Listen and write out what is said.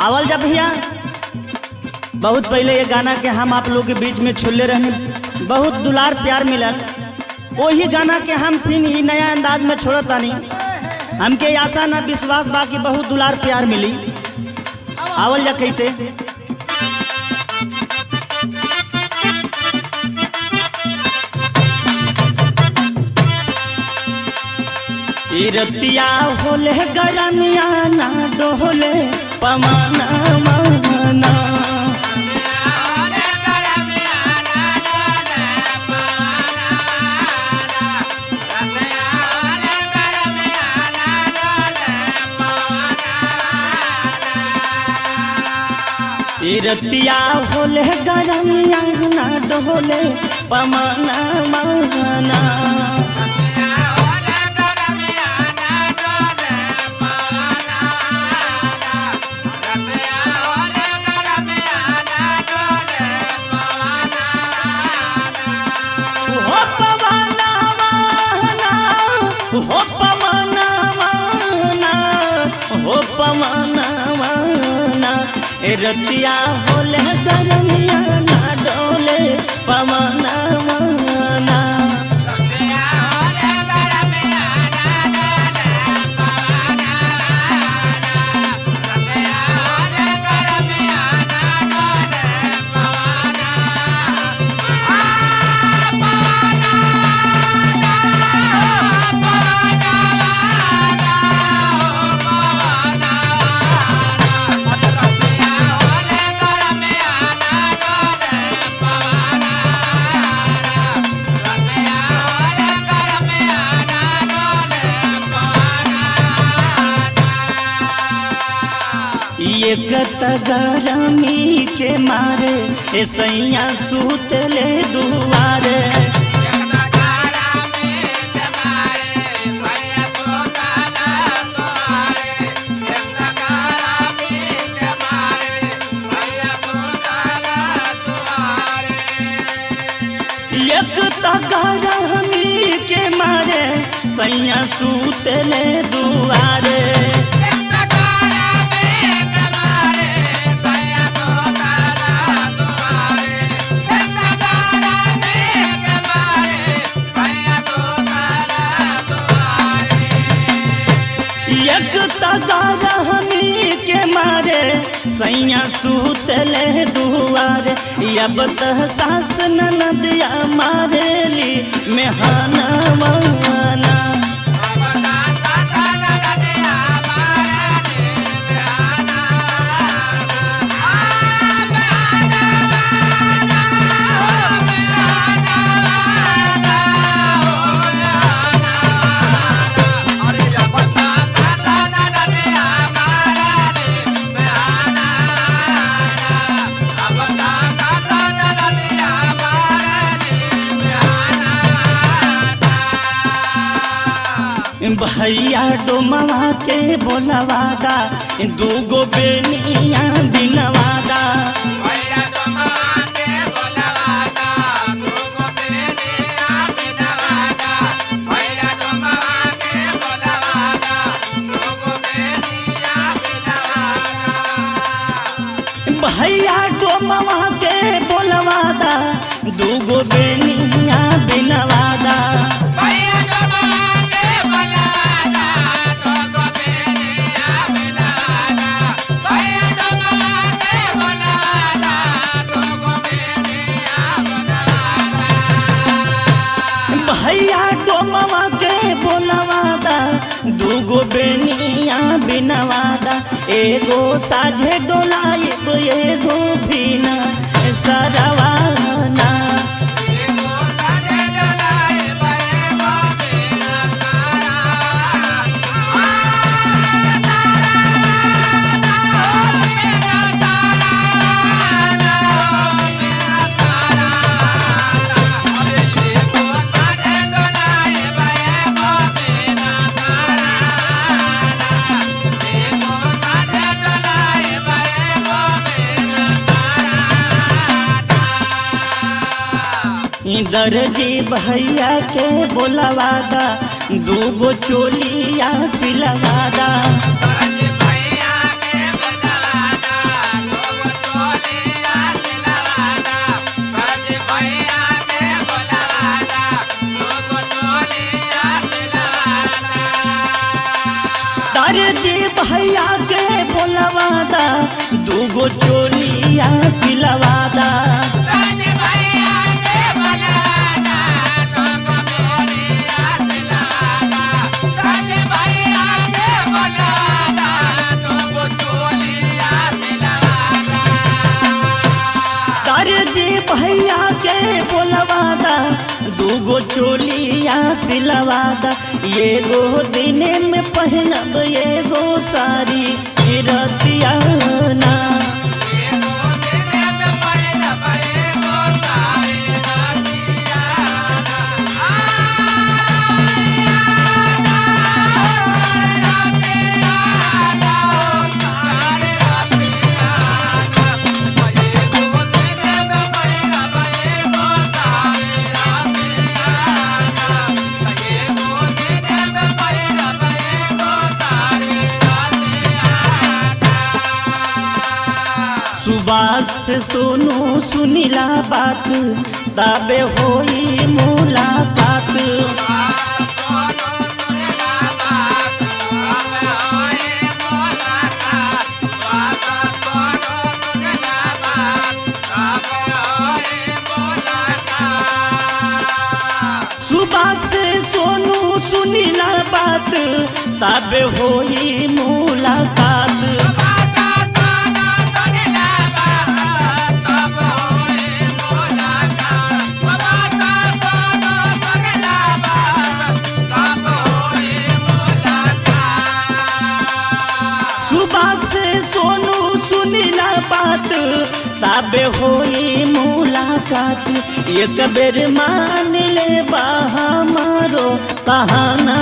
आवल जा भैया, बहुत पहले ये गाना के हम आप लोग के बीच में छोड़ले रहने, बहुत दुलार प्यार मिला। वही गाना के हम फिर ही नया अंदाज में छोड़त तानी। हमके आशा ना विश्वास बा कि बहुत दुलार प्यार मिली। आवल जा कैसे रतिया होले गरमिया ना डोले पमाना माना रतिया होले गरमिया ना डोले पमाना माना रतिया होले गरमिया ना डोले पमाना माना एक गरमी के मारे सैया सूतले दुआरे एक गरमी के मारे सैया सूतले दुआरे के मारे सैया सूतले दुआरे अब तह सास ननदिया मारेली मेहाना माना भैया डोमवा के बोलवादा दूगो बेनिया बिनवादा भैया डोमवा के बोलवादा दूगो बेनिया बिनवादा भैया डोमवा के बोलवादा दूगो बेनिया बिनवादा भैया डोमवा के बोलवादा दूगो बेनिया बिनवादा भैया डोमवा के बोलवादा दूगो बेनिया बिनवादा एगो साझे डोलाइब एगो भीना सरवाना दर्जी भैया के बोलवादा दूगो चोलिया सिलवादा दर्जी भैया के बोलवादा अरे जी भैया के बोलवादा दूगो चोलिया सिलवादा भैया के बोलवादा दूगो चोलिया सिलवादा एगो दिने में पहनब एगो सारी रतिया ना सुबास से सोनू सुनीला बात तबे होई मुलाकात सुबास से सोनू सुनीला बात तबे होई मुलाकात तबे होई मुलाकात एक बेर मान ले बा हमारो कहाना।